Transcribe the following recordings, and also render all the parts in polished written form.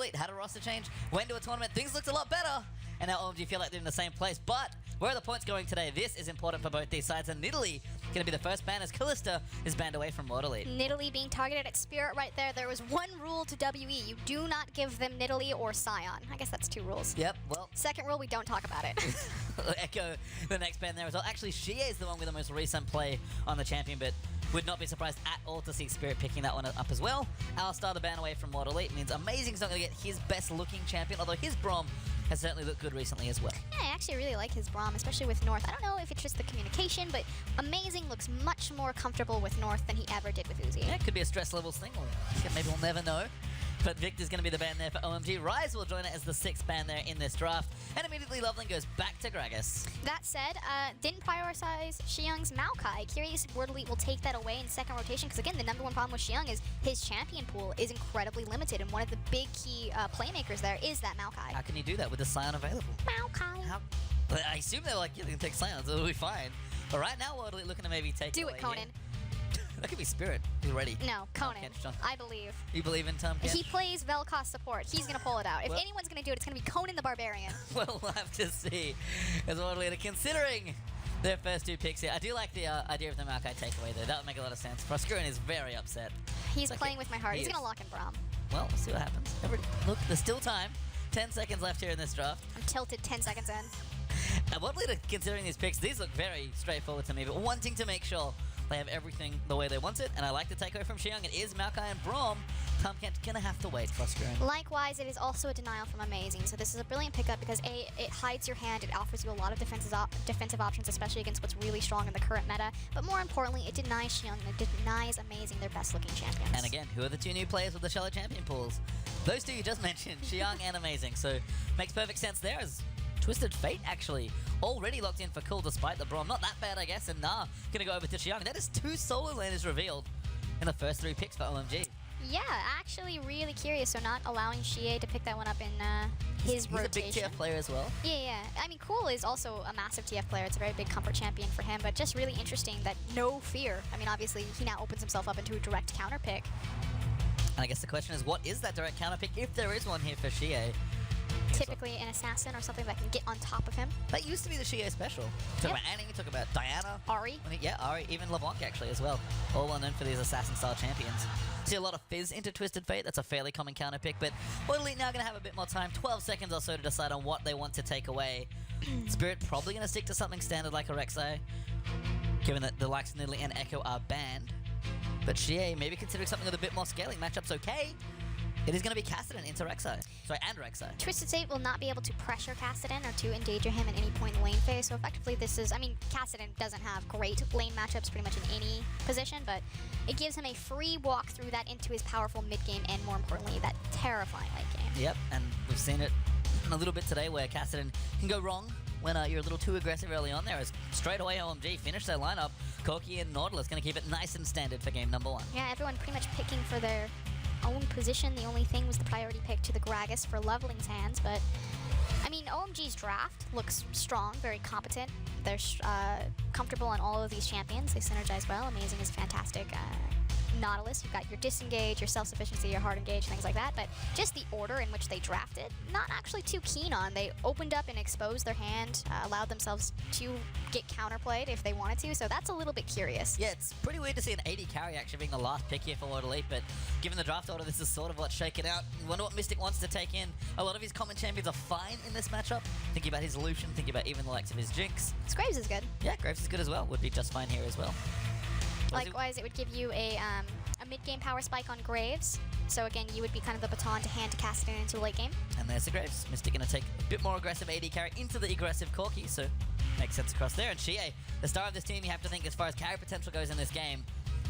Elite had a roster change, went to a tournament, things looked a lot better, and now OMG feel like they're in the same place. But where are the points going today? This is important for both these sides, and Nidalee going to be the first ban as Callista is banned away from World Elite. Nidalee being targeted at Spirit right there. There was one rule to WE. You do not give them Nidalee or Scion. I guess that's 2 rules. Yep, well. Second rule, we don't talk about it. Echo the next ban there as well. Actually, Xie is the one with the most recent play on the champion, but would not be surprised at all to see Spirit picking that one up as well. Alistar, the ban away from World Elite, means Amazing's not going to get his best looking champion, although his Braum has certainly looked good recently as well. Yeah, I actually really like his Braum, especially with North. I don't know if it's just the communication, but Amazing looks much more comfortable with North than he ever did with Uzi. Yeah, it could be a stress levels thing, or maybe we'll never know. But Victor's going to be the ban there for OMG. Rise will join it as the 6th ban there in this draft. And immediately Loveland goes back to Gragas. That said, didn't prioritize Xiang's Maokai. Curious if World Elite will take that away in second rotation, because again, the #1 problem with Xiang is his champion pool is incredibly limited, and one of the big key playmakers there is that Maokai. How can you do that with the Scion available? Maokai. I assume they're like, you can take Scions, it'll be fine. But right now, World Elite looking to maybe take Do it, Conan. That could be Spirit. He's ready. No, Conan. I believe. You believe in Tom Kench? He plays Vel'Koz support. He's going to pull it out. If anyone's going to do it, it's going to be Conan the Barbarian. Well, we'll have to see. As World Elite are considering their first 2 picks here. I do like the idea of the Maokai takeaway, though. That would make a lot of sense. Proscurin is very upset. He's playing with my heart. He's going to lock in Braum. Well, we'll see what happens. Look, there's still time. 10 seconds left here in this draft. I'm tilted 10 seconds in. And World Elite are considering these picks. These look very straightforward to me, but wanting to make sure they have everything the way they want it, and I like the takeaway from Xiang. It is Maokai and Braum. Tom Kent's gonna have to wait for Proscurin. Likewise, it is also a denial from Amazing, so this is a brilliant pickup because A, it hides your hand, it offers you a lot of defensive options, especially against what's really strong in the current meta, but more importantly, it denies Xiang and it denies Amazing their best looking champions. And again, who are the 2 new players with the shallow champion pools? Those 2 you just mentioned, Xiang and Amazing, so makes perfect sense there as Twisted Fate actually already locked in for Cool despite the Braum. Not that bad, I guess, and gonna go over to Xiang. That is 2 solo laners revealed in the first 3 picks for OMG. Yeah, actually really curious, so not allowing Xie to pick that one up in his rotation. He's a big TF player as well. Yeah. I mean, Cool is also a massive TF player. It's a very big comfort champion for him, but just really interesting that no fear. I mean, obviously, he now opens himself up into a direct counter pick. And I guess the question is, what is that direct counter pick, if there is one here for Xie? Typically an assassin or something that can get on top of him. That used to be the Xie special. Talk about Annie, talk about Diana. Ari. Yeah, Ari, even LeBlanc actually as well. All well known for these assassin-style champions. See a lot of Fizz into Twisted Fate. That's a fairly common counter pick, but World Elite now going to have a bit more time, 12 seconds or so to decide on what they want to take away. Spirit probably going to stick to something standard like a Rek'Sai, given that the likes of Nidalee and Echo are banned. But Xie maybe considering something with a bit more scaling. Matchup's okay. It is going to be Kassadin into Rek'Sai. Sorry, and Rek'Sai. Twisted Fate will not be able to pressure Kassadin or to endanger him at any point in the lane phase, so effectively this is, I mean, Kassadin doesn't have great lane matchups pretty much in any position, but it gives him a free walk through that into his powerful mid-game and, more importantly, that terrifying late game. Yep, and we've seen it a little bit today where Kassadin can go wrong when you're a little too aggressive early on there, as straight away OMG finish their lineup. Corki and Nautilus going to keep it nice and standard for game number 1. Yeah, everyone pretty much picking for their own position. The only thing was the priority pick to the Gragas for Leveling's hands, but I mean, OMG's draft looks strong, very competent. They're comfortable on all of these champions. They synergize well. Amazing is fantastic. Nautilus, you've got your disengage, your self-sufficiency, your hard engage, things like that, but just the order in which they drafted, not actually too keen on. They opened up and exposed their hand, allowed themselves to get counterplayed if they wanted to, so that's a little bit curious. Yeah, it's pretty weird to see an 80 carry actually being the last pick here for World Elite, but given the draft order, this is sort of what's shaken out. Wonder what Mystic wants to take in. A lot of his common champions are fine in this matchup. Thinking about his Lucian, thinking about even the likes of his Jinx. Graves is good. Yeah, Graves is good as well. Would be just fine here as well. Likewise, it would give you a mid-game power spike on Graves. So again, you would be kind of the baton to hand to Kassadin into the late game. And there's the Graves. Mystic going to take a bit more aggressive AD carry into the aggressive Corki, so makes sense across there. And Xie, the star of this team, you have to think as far as carry potential goes in this game,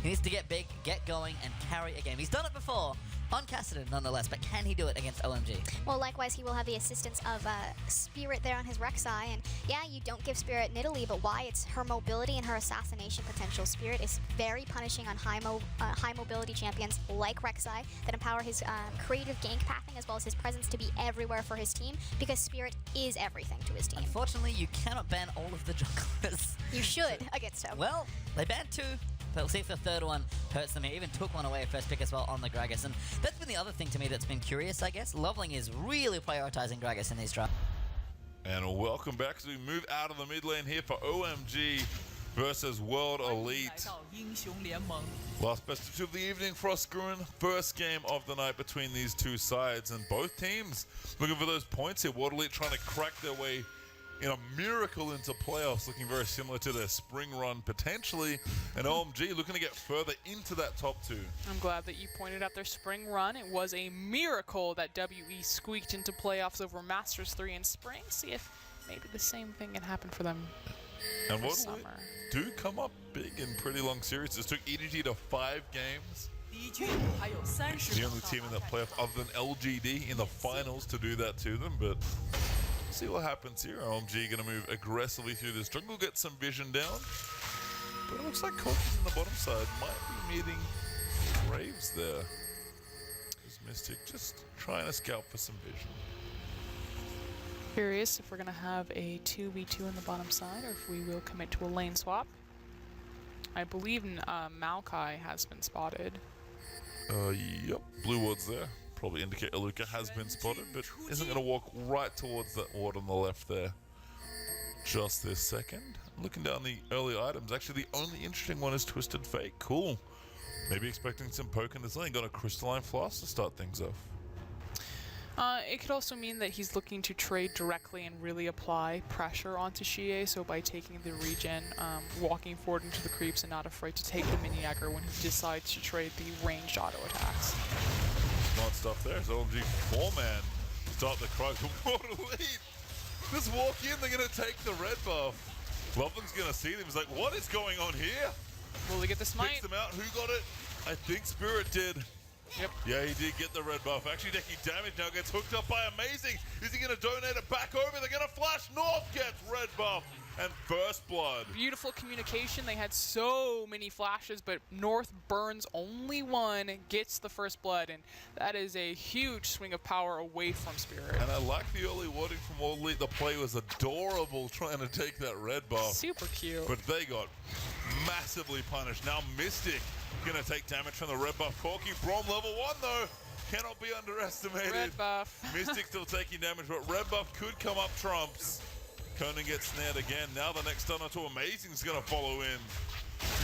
he needs to get big, get going, and carry a game. He's done it before. On Kassadin, nonetheless, but can he do it against OMG? Well, likewise, he will have the assistance of Spirit there on his Rek'Sai, and yeah, you don't give Spirit Nidalee, but why? It's her mobility and her assassination potential. Spirit is very punishing on high mobility champions like Rek'Sai that empower his creative gank pathing as well as his presence to be everywhere for his team, because Spirit is everything to his team. Unfortunately, you cannot ban all of the junglers. You should against him. Well, they banned 2, We'll see if the third one hurts them. He even took one away first pick as well on the Gragas. And that's been the other thing to me that's been curious, I guess. Loveling is really prioritizing Gragas in these drafts. And welcome back as we move out of the mid lane here for OMG versus World Elite. Last best of two of the evening for us, Gruen. First game of the night between these two sides, and both teams looking for those points here. World Elite trying to crack their way in a miracle into playoffs, looking very similar to their spring run potentially, and OMG looking to get further into that top two. I'm glad that you pointed out their spring run. It was a miracle that WE squeaked into playoffs over Masters 3 in spring. See if maybe the same thing can happen for them and this World Elite summer. do come up big in pretty long series. This took EDG to 5 games. The only team in that playoff other than LGD in the finals to do that to them, but see what happens here. OMG going to move aggressively through this jungle, get some vision down. But it looks like Corky's in the bottom side might be meeting Graves there. This Mystic just trying to scout for some vision. Curious if we're going to have a 2v2 in the bottom side or if we will commit to a lane swap. I believe Maokai has been spotted. Yep, blue ward's there. Probably indicate Aluka has been spotted, but isn't going to walk right towards that ward on the left there. Just this second. Looking down the early items, actually the only interesting one is Twisted Fate. Cool. Maybe expecting some poke in this lane. Got a Crystalline Flask to start things off. It could also mean that he's looking to trade directly and really apply pressure onto Xie, so by taking the regen, walking forward into the creeps and not afraid to take the mini aggro when he decides to trade the ranged auto attacks. Smart stuff there. It's OMG 4-man. Start the cry for World Elite. Just walk in, they're going to take the red buff. Loveling's going to see them. He's like, what is going on here? Will he get the smite? Picks them out. Who got it? I think Spirit did. Yep. Yeah, he did get the red buff. Actually taking damage now, gets hooked up by Amazing. Is he going to donate it back over? They're going to flash. North gets red buff and first blood. Beautiful communication. They had so many flashes, but North burns only one, gets the first blood, and that is a huge swing of power away from Spirit. And I like the early warding from World Elite. The play was adorable trying to take that red buff. Super cute. But they got massively punished. Now Mystic gonna take damage from the red buff. Corky Brom level 1 though. Cannot be underestimated. Red buff. Mystic still taking damage, but red buff could come up trumps. Conan gets snared again. Now the next stunner to Amazing is gonna follow in.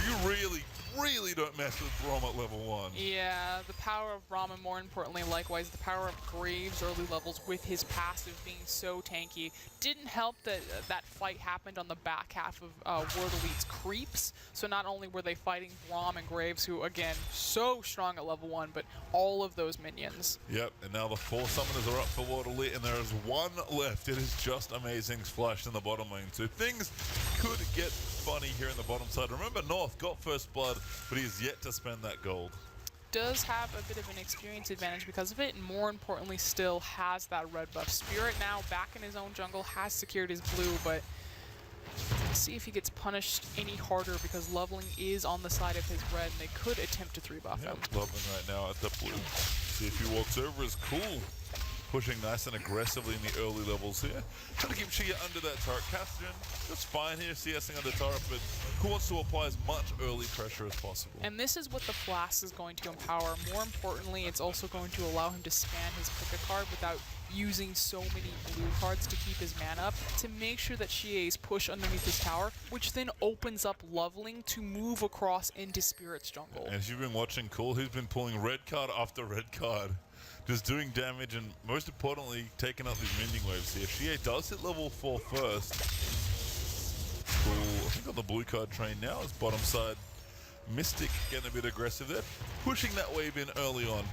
You really don't mess with Brom at level 1. Yeah, the power of Braum, and more importantly, likewise, the power of Graves early levels with his passive being so tanky. Didn't help that that fight happened on the back half of World Elite's creeps. So not only were they fighting Braum and Graves, who, again, so strong at level 1, but all of those minions. Yep, and now the 4 summoners are up for World Elite, and there is one left. It is just Amazing's flash in the bottom lane. So things could get funny here in the bottom side. Remember, North got first blood, but he is yet to spend that gold. Does have a bit of an experience advantage because of it, and more importantly still has that red buff. Spirit now back in his own jungle, has secured his blue, but let's see if he gets punished any harder because Loveling is on the side of his red, and they could attempt to 3-buff him. Loveling right now at the blue. See if he walks over is cool. Pushing nice and aggressively in the early levels here. Trying to keep Xie under that turret. Cassian, that's fine here, CSing under turret, but who wants to apply as much early pressure as possible? And this is what the Flask is going to empower. More importantly, it's also going to allow him to spam his pick a card without using so many blue cards to keep his mana up, to make sure that Xie's push underneath his tower, which then opens up Loveling to move across into Spirit's jungle. And as you've been watching, Cool, who's been pulling red card after red card. Just doing damage and, most importantly, taking out these mending waves here. Xie does hit level 4 first. Cool. I think on the blue card train now is bottom side. Mystic getting a bit aggressive there. Pushing that wave in early on.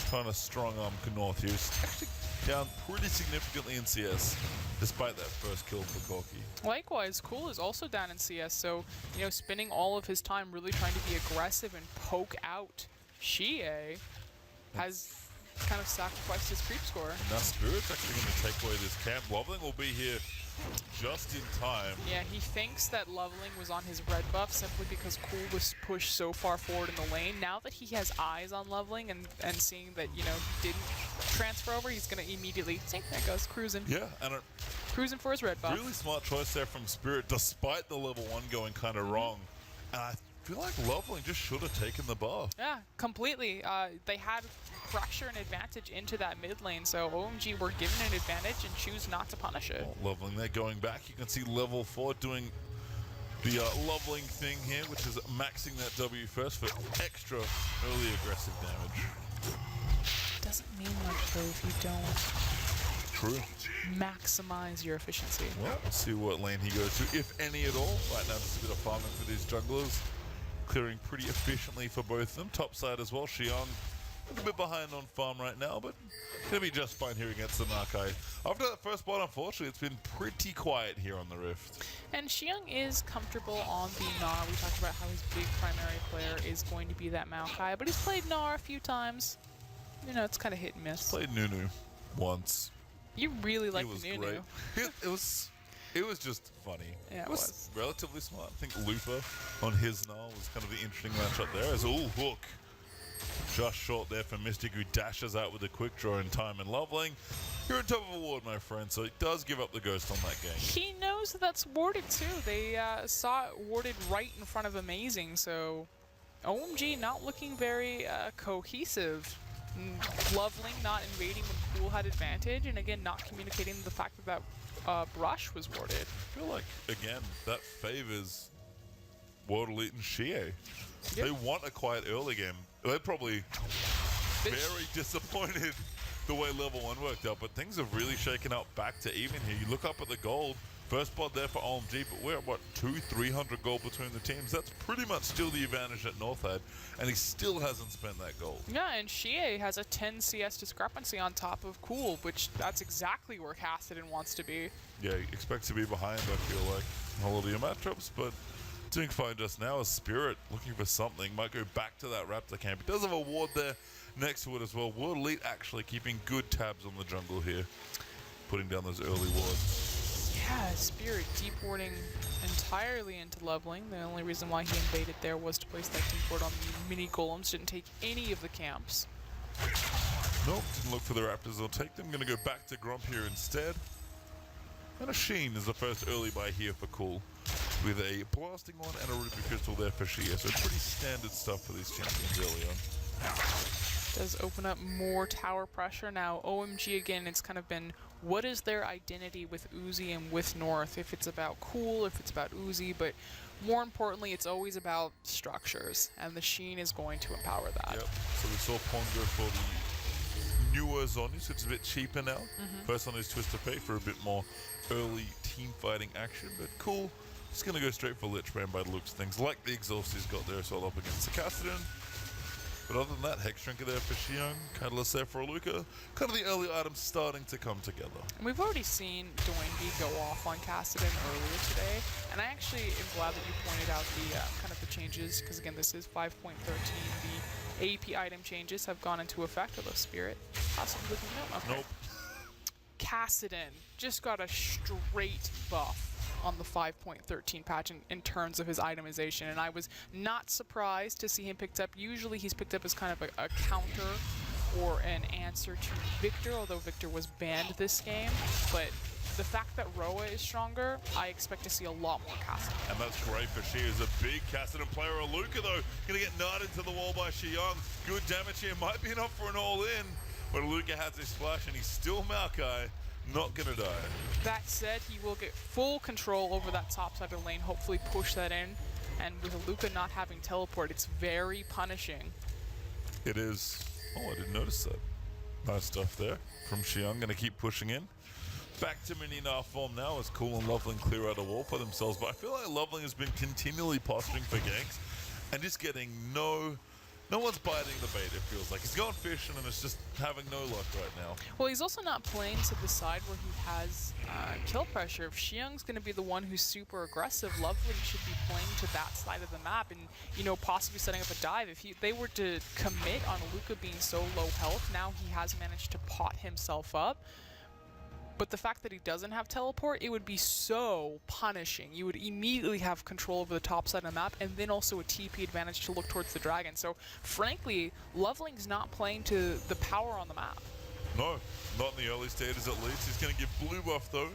Trying to strong arm North here. He's actually down pretty significantly in CS, despite that first kill for Corky. Likewise, Cool is also down in CS, so, you know, spending all of his time really trying to be aggressive and poke out Xie has kind of sacrificed his creep score. Now Spirit's actually going to take away this camp. Loveling will be here just in time. Yeah, he thinks that Loveling was on his red buff simply because Cool was pushed so far forward in the lane. Now that he has eyes on Loveling and seeing that, you know, he didn't transfer over, he's going to immediately, see, there it goes, cruising. Yeah, and cruising for his red buff. really smart choice there from Spirit, despite the level 1 going kind of wrong. And I feel like Loveling just should have taken the buff. Yeah, completely. They had pressure and advantage into that mid lane, so OMG were given an advantage and choose not to punish it. Oh, Loveling there going back. You can see level 4 doing the Loveling thing here, which is maxing that W first for extra early aggressive damage. Doesn't mean much though if you don't True. maximize your efficiency. Well, let's see what lane he goes to, if any at all. Right now, just a bit of farming for these junglers. Clearing pretty efficiently for both of them. Top side as well, Xiong. A little bit behind on farm right now, but gonna be just fine here against the Makai. After that first bot, unfortunately, it's been pretty quiet here on the Rift. And Xiong is comfortable on the Gnar. We talked about how his big primary player is going to be that Maokai, but he's played Gnar a few times. You know, it's kind of hit and miss. Played Nunu once. You really like It was the great. Nunu. It was just funny. Yeah, it was relatively smart. I think Lupa on his null was kind of the interesting matchup there. As hook. Just short there for Mystic, who dashes out with a quick draw in time. And Loveling, you're on top of a ward, my friend, so he does give up the ghost on that game. He knows that's warded too. They saw it warded right in front of Amazing, so OMG not looking very cohesive. Loveling not invading when Cool had advantage, and again not communicating the fact that brush was warded. I feel like, again, that favors World Elite and Shie. Yep. They want a quiet early game. They're probably very disappointed the way level 1 worked out, but things have really shaken out back to even here. You look up at the gold, first spot there for OMG, but we're at what, 200-300 gold between the teams. That's pretty much still the advantage that North had, and he still hasn't spent that gold. Yeah, and Shie has a 10 CS discrepancy on top of Cool, which that's exactly where Kassadin wants to be. Yeah, he expects to be behind, I feel like, in a lot of your matchups, but doing fine just now as Spirit looking for something. Might go back to that Raptor camp. He does have a ward there next to it as well. World Elite actually keeping good tabs on the jungle here, putting down those early wards. Yeah, Spirit deep warding entirely into Loveling. The only reason why he invaded there was to place that deep ward on the mini golems. Didn't take any of the camps. Nope, didn't look for the Raptors. They'll take them. Gonna go back to Grump here instead. And a Sheen is the first early buy here for Cool, with a blasting one and a Ruby Crystal there for Shia. So pretty standard stuff for these champions early on. Does open up more tower pressure. Now OMG again, it's kind of been what is their identity with Uzi and with North, if it's about Cool, if it's about Uzi, but more importantly it's always about structures, and the Sheen is going to empower that. Yep, so we saw Pong go for the newer Zonies, which is a bit cheaper now. First on is Twist of Fate for a bit more early team fighting action, but Cool. Just going to go straight for Lich Bane by the looks of things, like the exhaust he's got there as well up against the Kassadin. But other than that, Hex Drinker there for Xiong, Catalyst there for Aluka. Kind of the early items starting to come together. And we've already seen Dwayne go off on Kassadin earlier today, and I actually am glad that you pointed out the kind of the changes, because again, this is 5.13. The AP item changes have gone into effect, although Spirit possibly didn't know. Okay. Nope. Kassadin just got a straight buff on the 5.13 patch in terms of his itemization, and I was not surprised to see him picked up. Usually he's picked up as kind of a counter or an answer to Victor, although Victor was banned this game. But the fact that Roa is stronger, I expect to see a lot more Kassadin. And that's great for Shia. Is a big Kassadin player. Aluka though, gonna get knifed into the wall by Xiong. Good damage here, might be enough for an all-in, but Aluka has his splash and he's still Maokai. Not gonna die. That said, he will get full control over that top side of the lane, hopefully push that in, and with Aluka not having teleport, it's very punishing. It is. Oh, I didn't notice that. Nice stuff there from Xiong. Gonna keep pushing in. Back to mini Nar form now as Cool and Loveling clear out a wall for themselves, but I feel like Loveling has been continually posturing for ganks and just getting no one's biting the bait, it feels like. He's gone fishing and it's just having no luck right now. Well, he's also not playing to the side where he has kill pressure. If Xiong's going to be the one who's super aggressive, Loveling should be playing to that side of the map and, you know, possibly setting up a dive. If they were to commit on Aluka being so low health, now he has managed to pot himself up. But the fact that he doesn't have teleport, it would be so punishing. You would immediately have control over the top side of the map, and then also a TP advantage to look towards the dragon. So, frankly, Loveling's not playing to the power on the map. No, not in the early stages at least. He's going to give blue buff though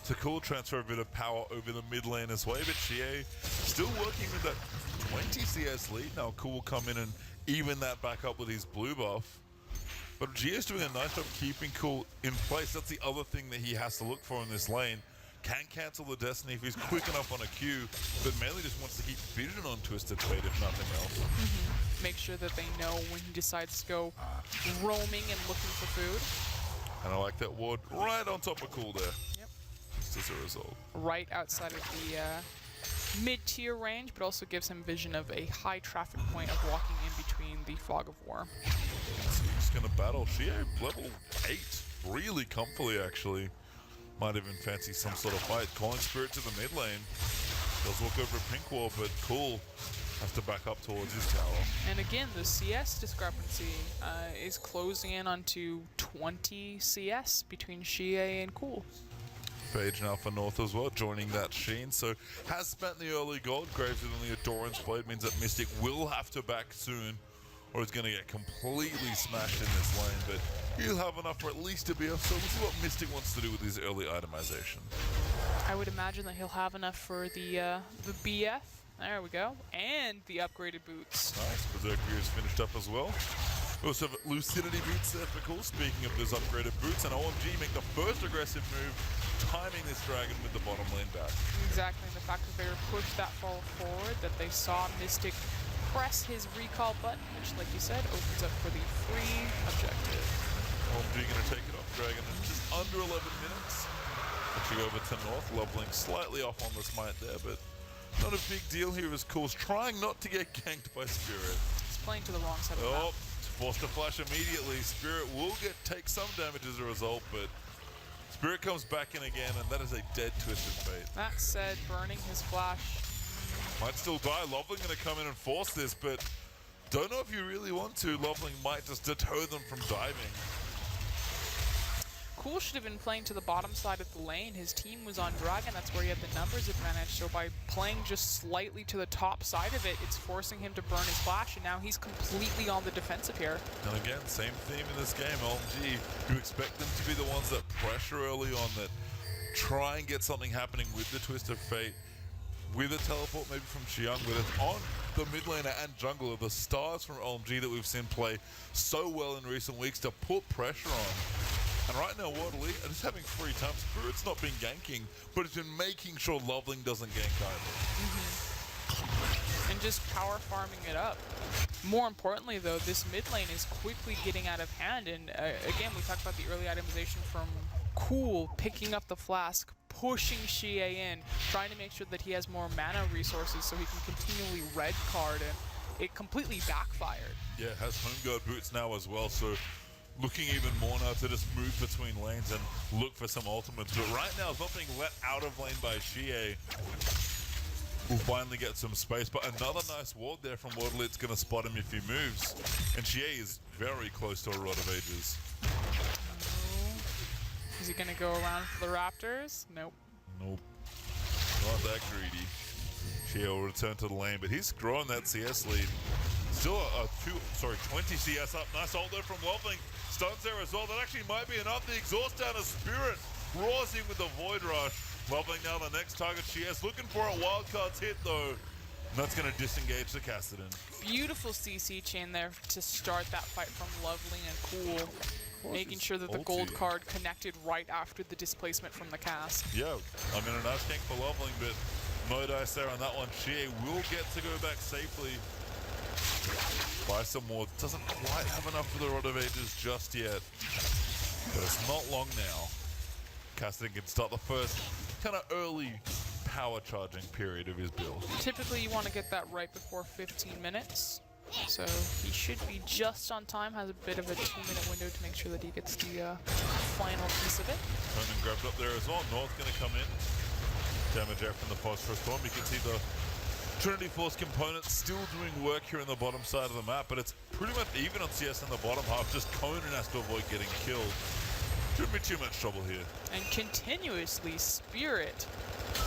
to Cool, transfer a bit of power over the mid lane as well. But Chie still working with that 20 CS lead. Now Cool will come in and even that back up with his blue buff. But Gio's doing a nice job keeping Cool in place. That's the other thing that he has to look for in this lane. Can cancel the Destiny if he's quick enough on a Q, but mainly just wants to keep vision on Twisted Fate if nothing else. Make sure that they know when he decides to go roaming and looking for food. And I like that ward right on top of Cool there. Yep. Just as a result. Right outside of the mid-tier range, but also gives him vision of a high traffic point of walking in between the fog of war. So he's going to battle Shio level 8 really comfortably, actually. Might even fancy some sort of fight. Calling Spirit to the mid lane. Does look over a pink wall, but Cool has to back up towards his tower. And again, the CS discrepancy is closing in onto 20 CS between Shie and Cool. Phage now for North as well, joining that Sheen. So has spent the early gold. Graves with only a Doran's Blade means that Mystic will have to back soon, or he's going to get completely smashed in this lane. But he'll have enough for at least a BF. So we'll see what Mystic wants to do with his early itemization. I would imagine that he'll have enough for the BF. There we go. And the upgraded boots. Nice. Berserker is finished up as well. We also have Lucidity boots there for Cool. Speaking of those upgraded boots, and OMG make the first aggressive move, timing this dragon with the bottom lane back. Exactly. And the fact that they were pushed that far forward, that they saw Mystic press his recall button, which, like you said, opens up for the free objective. OMG going to take it off Dragon in just under 11 minutes. Pushing over to North, leveling slightly off on the smite there, but not a big deal here as Cool's trying not to get ganked by Spirit. He's playing to the wrong side of the map. Forced to flash immediately. Spirit will take some damage as a result, but Spirit comes back in again, and that is a dead Twisted Fate. That said, burning his flash. Might still die. Loveling going to come in and force this, but don't know if you really want to. Loveling might just deter them from diving. Cool should have been playing to the bottom side of the lane. His team was on Dragon, that's where he had the numbers advantage, so by playing just slightly to the top side of it, it's forcing him to burn his flash, and now he's completely on the defensive here. And again, same theme in this game, OMG. You expect them to be the ones that pressure early on, that try and get something happening with the Twist of Fate, with a teleport maybe from Xiang, but it's on the mid laner and jungler, the stars from OMG that we've seen play so well in recent weeks to put pressure on. And right now, Waterley are just having free time. Spirit's not been ganking, but it's been making sure Loveling doesn't gank either. And just power farming it up. More importantly, though, this mid lane is quickly getting out of hand. And again, we talked about the early itemization from Cool, picking up the flask, pushing Xie in, trying to make sure that he has more mana resources so he can continually red card, and it completely backfired. Yeah, has home guard boots now as well, so looking even more now to just move between lanes and look for some ultimates. But right now, it's not being let out of lane by Xie. Will finally get some space, but another nice ward there from Waterley. It's going to spot him if he moves. And Xie is very close to a Rod of Ages. Is he going to go around for the Raptors? Nope. Nope. Not that greedy. Xie will return to the lane, but he's growing that CS lead. Still a 20 CS up. Nice ult there from Loveling. Stuns there as well. That actually might be enough. The exhaust down of Spirit roars in with the Void Rush. Loveling now the next target she has. Looking for a wildcard's hit though. And that's going to disengage the Cassidy. Beautiful CC chain there to start that fight from Loveling and Cool. Making sure that the gold card connected right after the displacement from the cast. Yeah, I mean a nice gank for Loveling, but no dice there on that one. Xie will get to go back safely. Buy some more. Doesn't quite have enough for the Rod of Ages just yet. But it's not long now. Cassidy can start the first kind of early power charging period of his build. Typically you want to get that right before 15 minutes. So he should be just on time, has a bit of a 2-minute window to make sure that he gets the final piece of it. Conan grabbed up there as well. North going to come in. Damage out from the Phosphorus Storm. You can see the Trinity Force components still doing work here in the bottom side of the map, but it's pretty much even on CS in the bottom half. Just Conan has to avoid getting killed. Shouldn't be too much trouble here. And continuously Spirit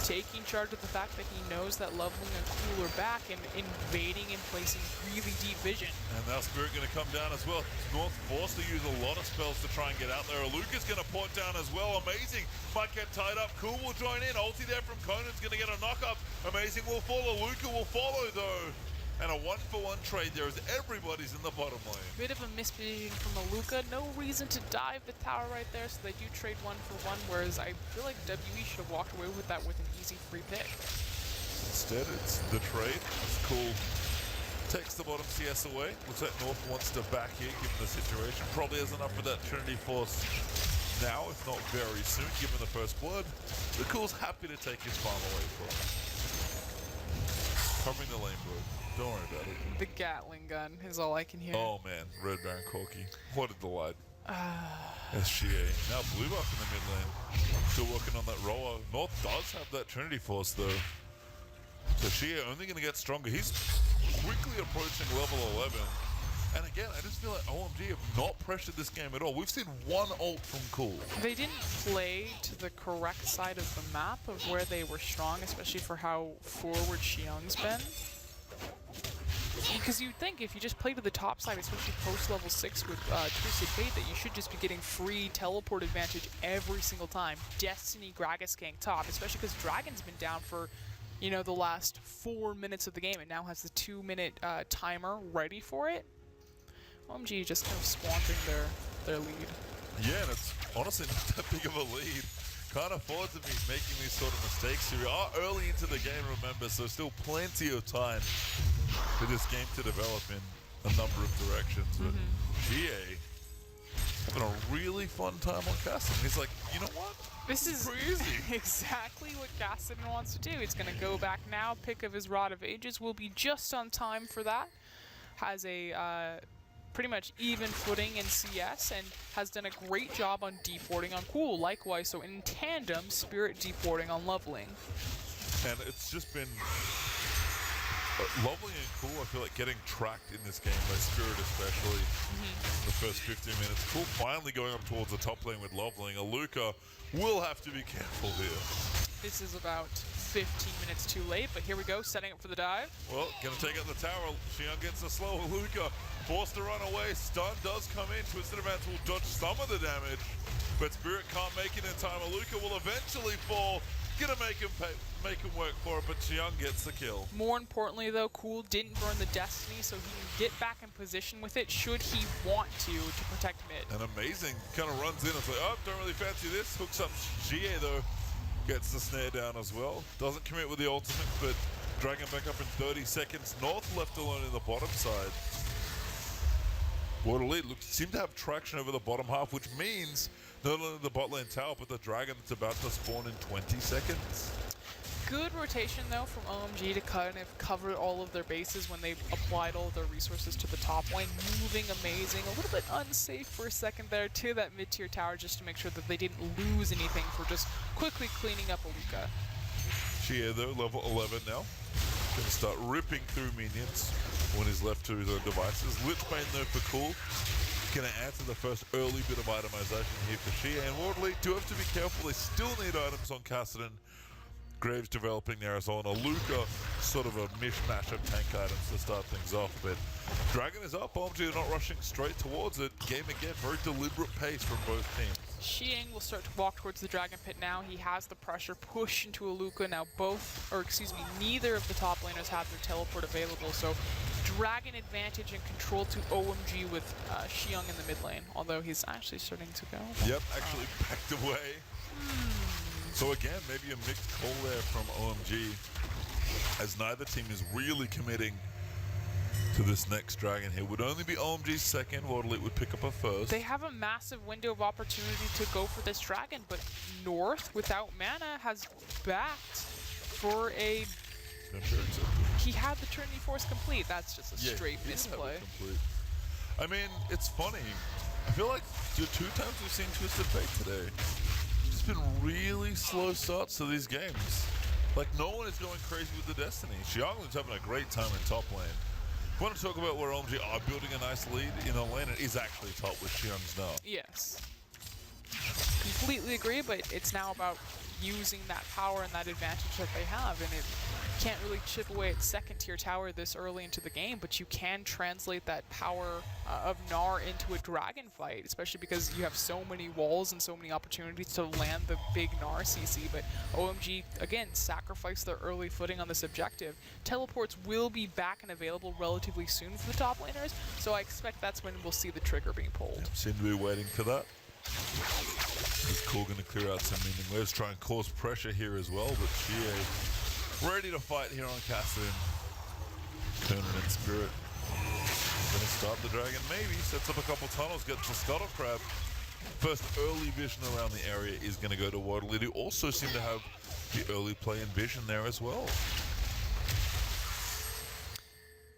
taking charge of the fact that he knows that Loveling and Cool are back and invading and placing really deep vision. And now Spirit going to come down as well. North forced to use a lot of spells to try and get out there. Luca's going to port down as well. Amazing. Might get tied up. Cool will join in. Ulti there from Conan's going to get a knock up. Amazing will follow. Luca will follow though. And a 1-for-1 trade there as everybody's in the bottom lane. Bit of a mispositioning from Aluka. No reason to dive the tower right there, so they do trade 1-for-1, whereas I feel like WE should have walked away with that with an easy free pick. Instead, it's the trade. It's cool. Takes the bottom CS away. Looks like North wants to back here, given the situation. Probably has enough for that Trinity Force now, if not very soon, given the first blood. The Cool's happy to take his farm away from him. Covering the lane, bro. Don't worry about it. The Gatling gun is all I can hear. Oh man, Red Baron Corky. What a delight. SGA. Now blue buff in the mid lane. Still working on that roller. North does have that Trinity Force though. So Shea only going to get stronger. He's quickly approaching level 11. And again, I just feel like OMG have not pressured this game at all. We've seen one ult from Cool. They didn't play to the correct side of the map of where they were strong, especially for how forward Xiang's been. Because you'd think if you just play to the top side, especially post level 6 with Twisted Fate, that you should just be getting free teleport advantage every single time. Destiny Gragas gank top, especially because Dragon's been down for, you know, the last 4 minutes of the game and now has the 2-minute timer ready for it. OMG just kind of squandering their lead. Yeah, and it's honestly not that big of a lead. Can't afford to be making these sort of mistakes here. We are early into the game, remember, so still plenty of time for this game to develop in a number of directions. But GA having a really fun time on Castle. He's like, you know what? This is pretty easy. exactly what Gaston wants to do. He's going to go back now. Pick of his Rod of Ages will be just on time for that. Has a pretty much even footing in CS and has done a great job on deboarding on Cool. Likewise, so in tandem, Spirit deboarding on Leveling. And it's just been lovely and Cool. I feel like getting tracked in this game by Spirit especially in the first 15 minutes. Cool finally going up towards the top lane with Loveling. Aluka will have to be careful here. This is about 15 minutes too late, but here we go, setting up for the dive. Well, gonna take out the tower. Xiang gets a slow Aluka. Forced to run away. Stun does come in. Twisted Advance will dodge some of the damage, but Spirit can't make it in time. Aluka will eventually fall. Gonna make him work for it, but Xiang gets the kill. More importantly, though, Cool didn't burn the Destiny, so he can get back in position with it should he want to protect mid. And Amazing kind of runs in and says, oh, don't really fancy this. Hooks up GA though. Gets the snare down as well. Doesn't commit with the ultimate, but Dragon back up in 30 seconds. North left alone in the bottom side. Border lead seem to have traction over the bottom half, which means not only the bot lane tower, but the Dragon that's about to spawn in 20 seconds. Good rotation, though, from OMG to kind of cover all of their bases when they applied all of their resources to the top lane. Moving Amazing, a little bit unsafe for a second there to that mid-tier tower just to make sure that they didn't lose anything for just quickly cleaning up Aluka. Shea, though, level 11 now. Gonna start ripping through minions when he's left to his own devices. Lichbane, though, for Cool. Gonna add to the first early bit of itemization here for Shea. And Wardley do have to be careful. They still need items on Cassidy. Graves developing there as well, and Aluka sort of a mishmash of tank items to start things off, but Dragon is up. OMG not rushing straight towards it. Game again, very deliberate pace from both teams. Xiang will start to walk towards the Dragon Pit now. He has the pressure push into Aluka. Now neither of the top laners have their teleport available, so Dragon advantage and control to OMG with Xiang in the mid lane, although he's actually starting to go. Yep, actually backed away. So again, maybe a mixed call there from OMG, as neither team is really committing to this next Dragon here. Would only be OMG's second, Waterloo would pick up a first. They have a massive window of opportunity to go for this Dragon, but North, without mana, has backed for a... He had the Trinity Force complete. That's just a straight misplay. I mean, it's funny. I feel like the 2 times we've seen Twisted Fate today, been really slow starts to these games. Like, no one is going crazy with the Destiny. Xianglin's having a great time in top lane. If you want to talk about where OMG are building a nice lead in a lane, it is actually top with Xiang's now. Yes. Completely agree, but it's now about using that power and that advantage that they have, and can't really chip away at second tier tower this early into the game, but you can translate that power of Gnar into a dragon fight, especially because you have so many walls and so many opportunities to land the big Gnar CC. But OMG, again, sacrificed their early footing on this objective. Teleports will be back and available relatively soon for the top laners, so I expect that's when we'll see the trigger being pulled. Yep, seem to be waiting for that. Is Cool going to clear out some minion waves, try and cause pressure here as well, but Chie ready to fight here on Cassin. Conan and Spirit gonna start the dragon, maybe sets up a couple tunnels, gets the scuttle crab. First early vision around the area is gonna go to Waterloo, who also seem to have the early play and vision there as well.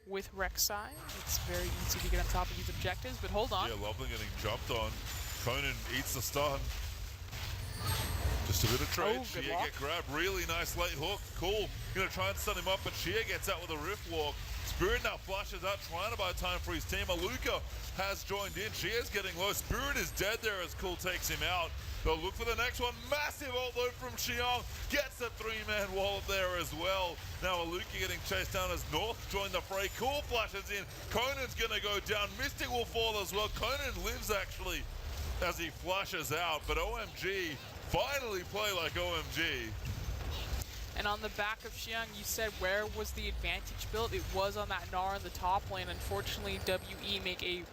With Rek'Sai, it's very easy to get on top of these objectives, but hold on. Yeah, Lovely getting jumped on. Conan eats the stun. Just a bit of trade. Oh, good Shia block. get grabbed. Really nice late hook. Cool. Gonna try and stun him up, but Shia gets out with a rift walk. Spirit now flashes out, trying to buy time for his team. Aluka has joined in. Shia's getting low. Spirit is dead there as Cool takes him out. They'll look for the next one. Massive ult load from Xiong. Gets a three-man wall there as well. Now Aluka getting chased down as North joined the fray. Cool flashes in. Conan's gonna go down. Mystic will fall as well. Conan lives actually as he flashes out, but OMG finally play like OMG. And on the back of Xiang, you said where was the advantage built? It was on that Gnar in the top lane. Unfortunately, WE make a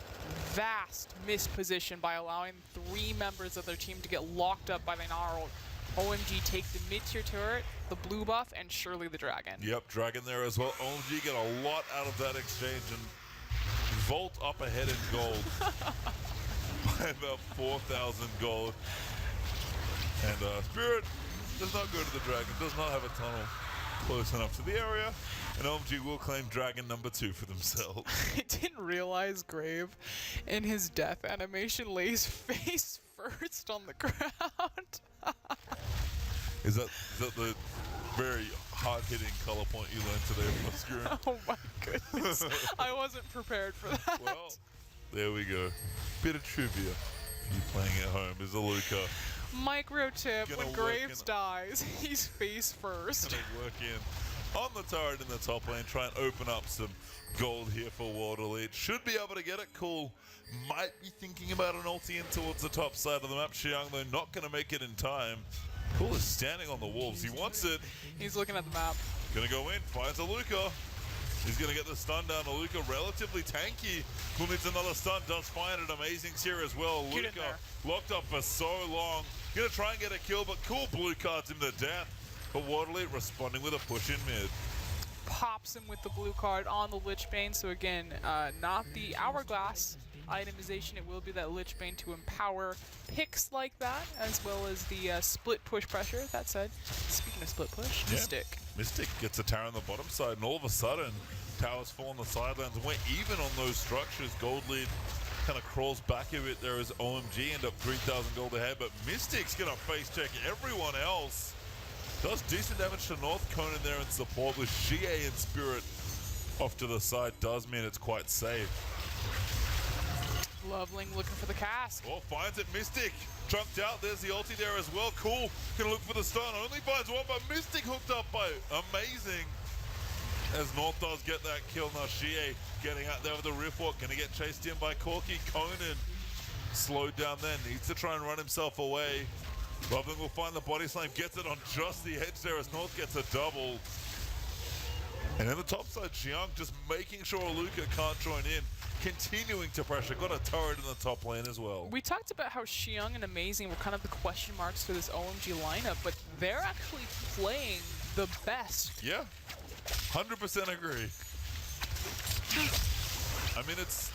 vast misposition by allowing 3 members of their team to get locked up by the Gnar ult. OMG take the mid-tier turret, the blue buff, and surely the dragon. Yep, dragon there as well. OMG get a lot out of that exchange and vault up ahead in gold by about 4,000 gold. And Spirit does not go to the dragon, does not have a tunnel close enough to the area, and OMG will claim dragon number 2 for themselves. I didn't realize Grave in his death animation lays face first on the ground. Is that the very hard-hitting color point you learned today from the screen? Oh my goodness. I wasn't prepared for that. Well, there we go. Bit of trivia for you playing at home is Aluka. Micro tip, Gonna when work Graves in- dies, he's face first. Gonna work in on the turret in the top lane, try and open up some gold here for World Elite. Should be able to get it. Cool. Might be thinking about an ulti in towards the top side of the map. Xiang, though, not going to make it in time. Cool is standing on the wolves. He wants it. He's looking at the map. Gonna go in, finds Aluka. He's gonna get the stun down. Aluka relatively tanky. Cool needs another stun, does find it. Amazing here as well. Get in Aluka there. locked up for so long. Gonna try and get a kill, but Cool blue cards him to death. But World Elite responding with a push in mid. Pops him with the blue card on the Lich Bane. So again, not the Hourglass itemization. It will be that Lich Bane to empower picks like that, as well as the split push pressure. That said, speaking of split push, Yeah. Mystic. Gets a tower on the bottom side, and all of a sudden, towers fall on the sidelines, and we're even on those structures. Gold lead kind of crawls back a bit there as OMG end up 3,000 gold ahead, but Mystic's gonna face check everyone else. Does decent damage to North. Conan there in support with Xie and Spirit off to the side. Does mean it's quite safe. Loveling looking for the cask. Oh, finds it. Mystic chunked out. There's the ulti there as well. Cool. Gonna look for the stun. Only finds one, but Mystic hooked up by Amazing. As North does get that kill. Now Xie getting out there with the rift walk. Gonna get chased in by Corky. Conan slowed down there. Needs to try and run himself away. Loveling will find the body slam. Gets it on just the edge there as North gets a double. And in the top side, Xiang just making sure Aluka can't join in. Continuing to pressure. Got a turret in the top lane as well. We talked about how Xiang and Amazing were kind of the question marks for this OMG lineup, but they're actually playing the best. Yeah, 100% agree. I mean, it's,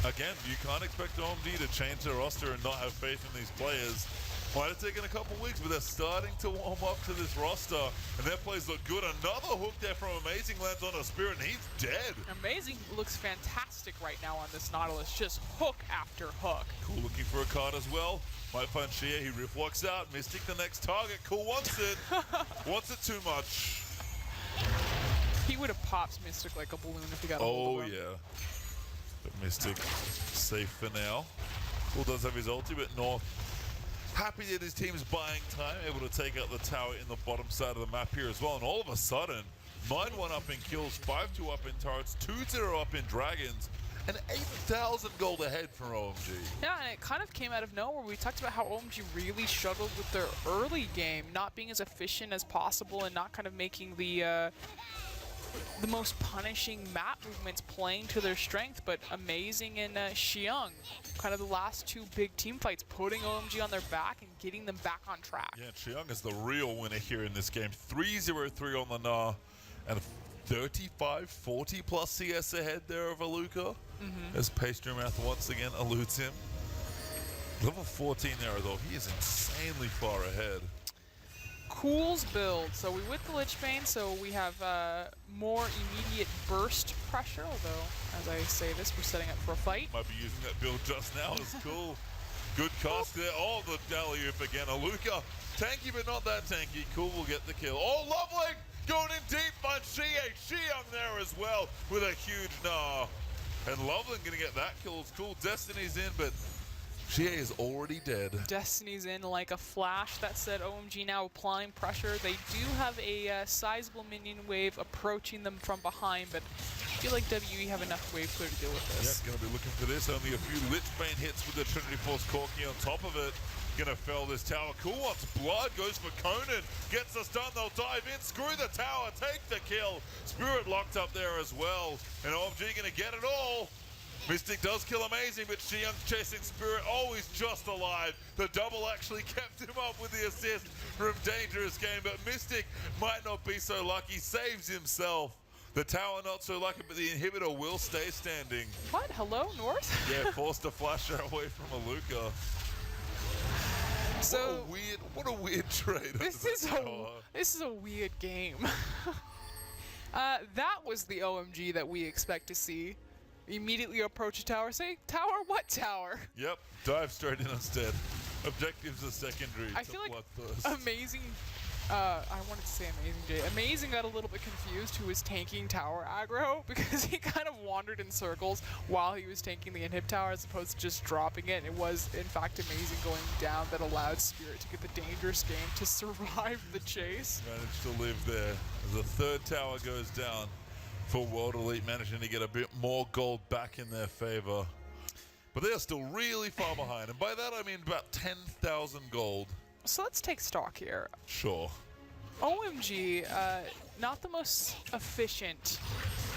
again, you can't expect OMG to change their roster and not have faith in these players. Might have taken a couple weeks, but they're starting to warm up to this roster, and their plays look good. Another hook there from Amazing lands on a Spirit, and he's dead. Amazing looks fantastic right now on this Nautilus, just hook after hook. Cool looking for a card as well. Might find Shia, he rift walks out. Mystic the next target. Cool wants it. Wants it too much. He would have popped Mystic like a balloon if he got a hold Oh, of him. yeah. But Mystic safe for now. Cool does have his ulti, but North happy that his team's buying time, able to take out the tower in the bottom side of the map here as well. And all of a sudden, 9-1 up in kills, 5-2 up in turrets, 2-0 up in dragons, and 8,000 gold ahead from OMG. Yeah, and it kind of came out of nowhere. We talked about how OMG really struggled with their early game, not being as efficient as possible and not kind of making the most punishing map movements playing to their strength, but amazing in Xiang. Kind of the last two big team fights, putting OMG on their back and getting them back on track. Yeah, Xiang is the real winner here in this game. 3-0-3 on the Na, and 35-40 plus CS ahead there of Aluka. As Pastry-Mouth once again eludes him. Level 14 there, though, he is insanely far ahead. Cool's build. So we with the Lich Bane, so we have more immediate burst pressure, although, as I say this, we're setting up for a fight. Might be using that build just now, it's cool. Good cast there. Oh, the alley-oop again. Aluka, tanky but not that tanky. Cool will get the kill. Oh, lovely! Going in deep, finds Xiang there as well with a huge nah. And Loveland gonna get that kill. It's cool. Destiny's in, but Xie is already dead. Destiny's in like a flash. That said, OMG now applying pressure. They do have a sizable minion wave approaching them from behind, but I feel like WE have enough wave clear to deal with this. Yeah, gonna be looking for this. Only a few Lich Bane hits with the Trinity Force Corky on top of it. Gonna fell this tower. Cool wants blood, goes for Conan. Gets us done, they'll dive in. Screw the tower, take the kill. Spirit locked up there as well. And OMG gonna get it all. Mystic does kill amazing, but Xiang's chasing Spirit. Oh, he's just alive. The double actually kept him up with the assist from Dangerous Game, but Mystic might not be so lucky. Saves himself. The tower not so lucky, but the inhibitor will stay standing. What? Hello, North? Yeah, forced to flash her away from Aluka. So what a weird trade. This is a weird game. That was the OMG that we expect to see. Immediately approach a tower, say, tower, what tower? Yep, dive straight in instead. Objectives are secondary. I feel like Amazing, I wanted to say Amazing J. Amazing got a little bit confused who was tanking tower aggro because he kind of wandered in circles while he was tanking the inhib tower as opposed to just dropping it. It was, in fact, Amazing going down that allowed Spirit to get the Dangerous Game to survive the chase. Managed to live there as the third tower goes down. For World Elite managing to get a bit more gold back in their favor. But they are still really far behind. And by that I mean about 10,000 gold. So let's take stock here. Sure. OMG, not the most efficient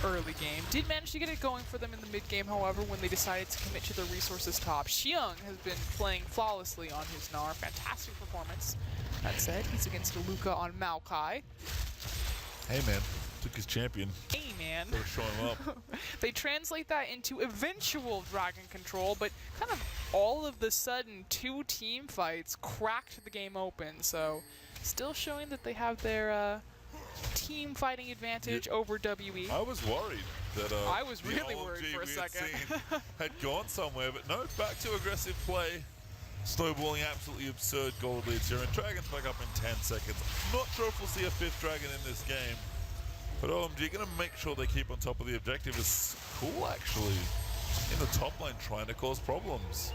early game. Did manage to get it going for them in the mid game, however, when they decided to commit to the resources top. Xiang has been playing flawlessly on his Gnar. Fantastic performance. That said, he's against Aluka on Maokai. Hey man, took his champion. Hey man. Gotta show him up. They translate that into eventual dragon control, but kind of all of the sudden, two team fights cracked the game open. So still showing that they have their team fighting advantage over WE. I was worried that I was really worried for a second. Had gone somewhere, but no, back to aggressive play. Snowballing absolutely absurd gold leads here, and Dragon's back up in 10 seconds. Not sure if we'll see a fifth Dragon in this game. But OMG gonna make sure they keep on top of the objective. Is Cool actually in the top lane trying to cause problems.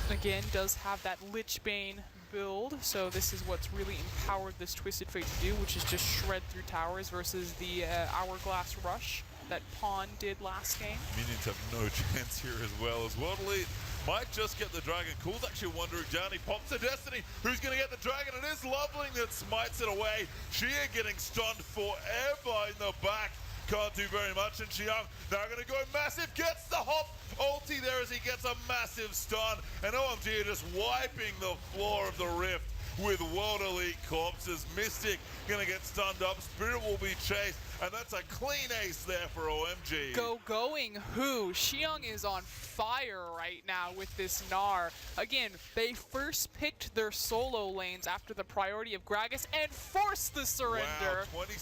Again, does have that Lich Bane build, so this is what's really empowered this Twisted Fate to do, which is just shred through towers versus the Hourglass Rush that Pawn did last game. Minions have no chance here as well. As World Elite might just get the Dragon. Cool's actually wandering down. He pops the Destiny. Who's going to get the Dragon? It is Loveling that smites it away. Xie getting stunned forever in the back. Can't do very much. And Xiang now going to go massive. Gets the hop. Ulti there as he gets a massive stun. And OMG are just wiping the floor of the Rift with World Elite corpses. Mystic going to get stunned up. Spirit will be chased. And that's a clean ace there for OMG. Going who? Xiang is on fire right now with this Gnar. Again, they first picked their solo lanes after the priority of Gragas and forced the surrender. Wow, 20